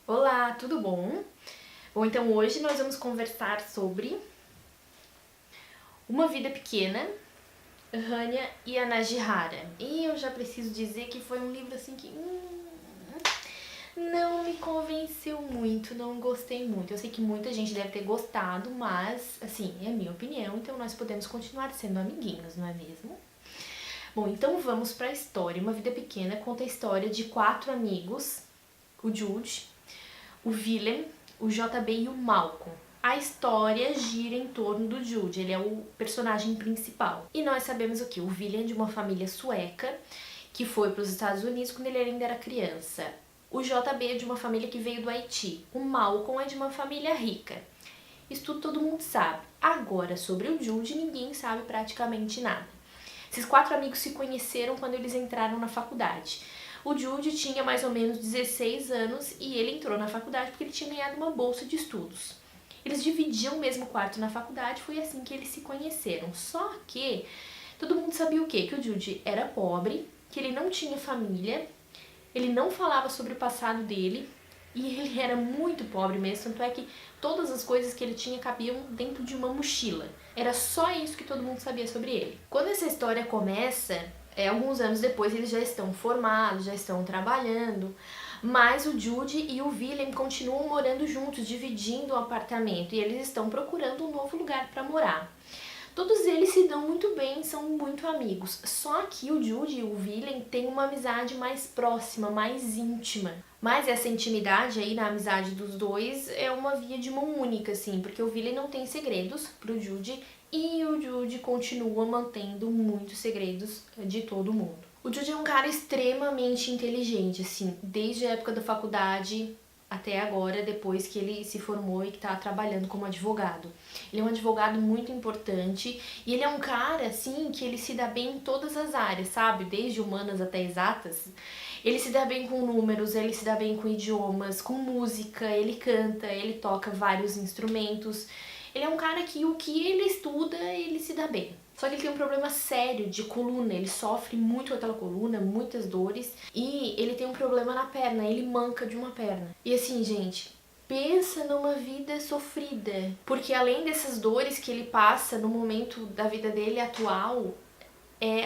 Olá, tudo bom? Bom, então hoje nós vamos conversar sobre Uma Vida Pequena, Hanya e a Najihara. E eu já preciso dizer que foi um livro assim que não me convenceu muito, não gostei muito. Eu sei que muita gente deve ter gostado, mas assim, é a minha opinião, então nós podemos continuar sendo amiguinhos, não é mesmo? Bom, então vamos para a história. Uma Vida Pequena conta a história de 4 amigos, o Jude, o Willem, o JB e o Malcolm. A história gira em torno do Jude, ele é o personagem principal. E nós sabemos o que? O Willem é de uma família sueca que foi para os Estados Unidos quando ele ainda era criança. O JB é de uma família que veio do Haiti. O Malcolm é de uma família rica. Isso tudo todo mundo sabe. Agora, sobre o Jude, ninguém sabe praticamente nada. Esses 4 amigos se conheceram quando eles entraram na faculdade. O Jude tinha mais ou menos 16 anos e ele entrou na faculdade porque ele tinha ganhado uma bolsa de estudos. Eles dividiam o mesmo quarto na faculdade, foi assim que eles se conheceram. Só que todo mundo sabia o quê? Que o Jude era pobre, que ele não tinha família, ele não falava sobre o passado dele e ele era muito pobre mesmo, tanto é que todas as coisas que ele tinha cabiam dentro de uma mochila. Era só isso que todo mundo sabia sobre ele. Quando essa história começa, alguns anos depois eles já estão formados, já estão trabalhando, mas o Jude e o Willem continuam morando juntos, dividindo o apartamento, e eles estão procurando um novo lugar para morar. Todos eles se dão muito bem, são muito amigos, só que o Jude e o Willem têm uma amizade mais próxima, mais íntima. Mas essa intimidade aí na amizade dos dois é uma via de mão única, assim, porque o Willem não tem segredos pro Jude e o Jude continua mantendo muitos segredos de todo mundo. O Jude é um cara extremamente inteligente, assim, desde a época da faculdade até agora, depois que ele se formou e que tá trabalhando como advogado. Ele é um advogado muito importante e ele é um cara, assim, que ele se dá bem em todas as áreas, sabe? Desde humanas até exatas. Ele se dá bem com números, ele se dá bem com idiomas, com música, ele canta, ele toca vários instrumentos. Ele é um cara que o que ele estuda, ele se dá bem. Só que ele tem um problema sério de coluna, ele sofre muito com aquela coluna, muitas dores, e ele tem um problema na perna, ele manca de uma perna. E assim, gente, pensa numa vida sofrida, porque além dessas dores que ele passa no momento da vida dele atual,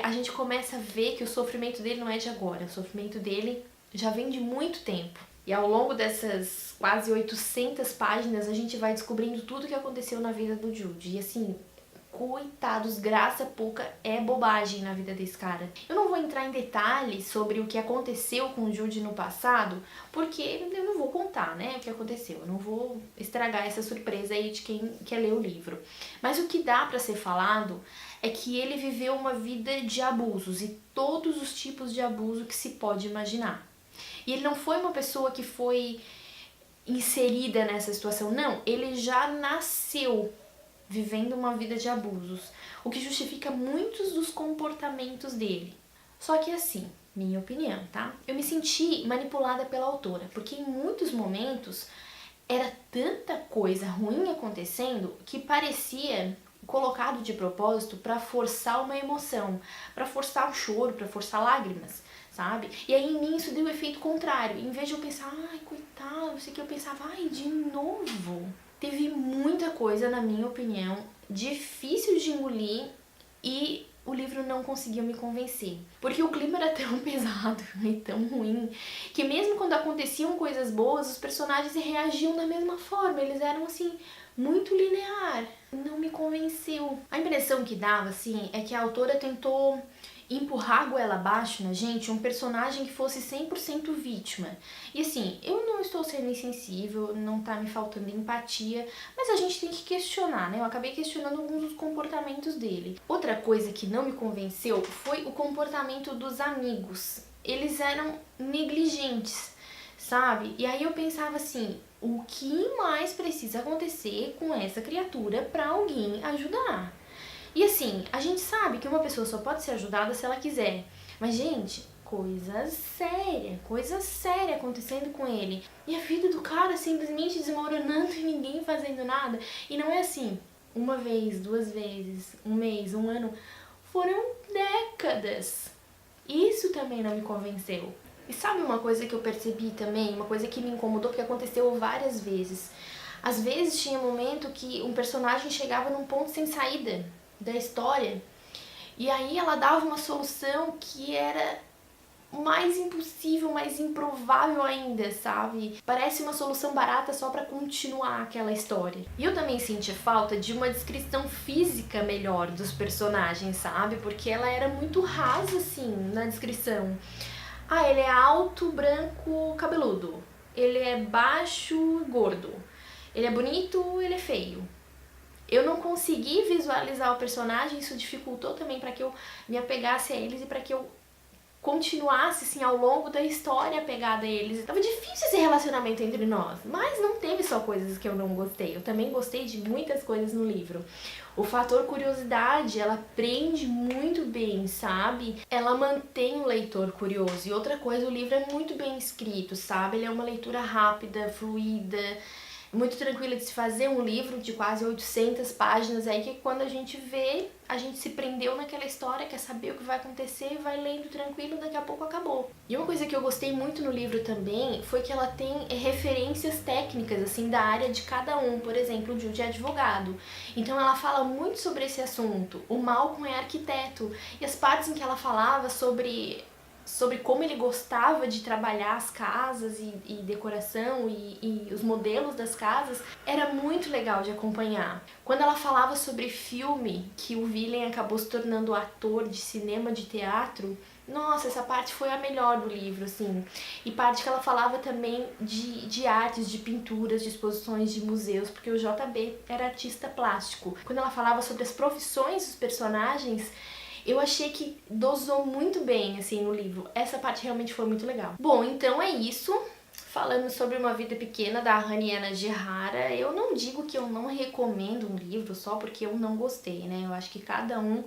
a gente começa a ver que o sofrimento dele não é de agora, o sofrimento dele já vem de muito tempo. E ao longo dessas quase 800 páginas, a gente vai descobrindo tudo o que aconteceu na vida do Jude. E assim, coitados, graça pouca é bobagem na vida desse cara. Eu não vou entrar em detalhes sobre o que aconteceu com o Jude no passado, porque eu não vou contar, né, o que aconteceu. Eu não vou estragar essa surpresa aí de quem quer ler o livro. Mas o que dá pra ser falado é que ele viveu uma vida de abusos e todos os tipos de abuso que se pode imaginar. E ele não foi uma pessoa que foi inserida nessa situação, não. Ele já nasceu vivendo uma vida de abusos, o que justifica muitos dos comportamentos dele. Só que assim, minha opinião, tá? Eu me senti manipulada pela autora, porque em muitos momentos era tanta coisa ruim acontecendo que parecia colocado de propósito para forçar uma emoção, para forçar o choro, para forçar lágrimas, sabe? E aí em mim isso deu o efeito contrário. Em vez de eu pensar, ai, coitado, isso aqui, eu pensava, ai, de novo. Teve muita coisa, na minha opinião, difícil de engolir e o livro não conseguiu me convencer. Porque o clima era tão pesado e tão ruim que mesmo quando aconteciam coisas boas, os personagens reagiam da mesma forma. Eles eram, assim, muito linear. Não me convenceu. A impressão que dava, assim, é que a autora tentou empurrar a goela abaixo na gente um personagem que fosse 100% vítima. E assim, eu não estou sendo insensível, não tá me faltando empatia, mas a gente tem que questionar, né? Eu acabei questionando alguns dos comportamentos dele. Outra coisa que não me convenceu foi o comportamento dos amigos. Eles eram negligentes, sabe? E aí eu pensava assim, o que mais precisa acontecer com essa criatura para alguém ajudar? E assim, a gente sabe que uma pessoa só pode ser ajudada se ela quiser. Mas, gente, coisa séria acontecendo com ele. E a vida do cara simplesmente desmoronando e ninguém fazendo nada. E não é assim, uma vez, 2 vezes, um mês, um ano. Foram décadas. Isso também não me convenceu. E sabe uma coisa que eu percebi também? Uma coisa que me incomodou, porque aconteceu várias vezes. Às vezes tinha momento que um personagem chegava num ponto sem saída da história, e aí ela dava uma solução que era mais impossível, mais improvável ainda, sabe? Parece uma solução barata só pra continuar aquela história. E eu também senti falta de uma descrição física melhor dos personagens, sabe? Porque ela era muito rasa, assim, na descrição. Ah, ele é alto, branco, cabeludo. Ele é baixo, gordo. Ele é bonito, ele é feio. Eu não consegui visualizar o personagem, isso dificultou também para que eu me apegasse a eles e para que eu continuasse, assim, ao longo da história apegada a eles. Tava difícil esse relacionamento entre nós, mas não teve só coisas que eu não gostei. Eu também gostei de muitas coisas no livro. O fator curiosidade, ela prende muito bem, sabe? Ela mantém o leitor curioso. E outra coisa, o livro é muito bem escrito, sabe? Ele é uma leitura rápida, fluida, muito tranquila de se fazer, um livro de quase 800 páginas aí que quando a gente vê, a gente se prendeu naquela história, quer saber o que vai acontecer, vai lendo tranquilo, daqui a pouco acabou. E uma coisa que eu gostei muito no livro também foi que ela tem referências técnicas, assim, da área de cada um, por exemplo, o Jude é advogado. Então ela fala muito sobre esse assunto. O Malcolm é arquiteto, e as partes em que ela falava sobre como ele gostava de trabalhar as casas e decoração e os modelos das casas, era muito legal de acompanhar. Quando ela falava sobre filme, que o Willem acabou se tornando ator de cinema, de teatro, nossa, essa parte foi a melhor do livro, assim. E parte que ela falava também de artes, de pinturas, de exposições, de museus, porque o JB era artista plástico. Quando ela falava sobre as profissões dos personagens, eu achei que dosou muito bem, assim, no livro. Essa parte realmente foi muito legal. Bom, então é isso. Falando sobre Uma Vida Pequena, da Haniana Gihara, eu não digo que eu não recomendo um livro só porque eu não gostei, né? Eu acho que cada um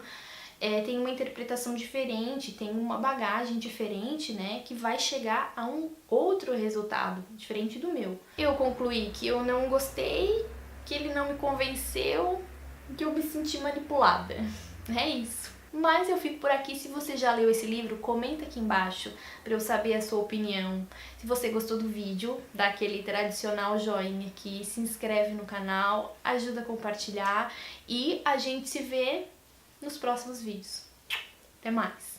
tem uma interpretação diferente, tem uma bagagem diferente, né? Que vai chegar a um outro resultado, diferente do meu. Eu concluí que eu não gostei, que ele não me convenceu, que eu me senti manipulada. É isso. Mas eu fico por aqui. Se você já leu esse livro, comenta aqui embaixo para eu saber a sua opinião. Se você gostou do vídeo, dá aquele tradicional joinha aqui, se inscreve no canal, ajuda a compartilhar e a gente se vê nos próximos vídeos. Até mais!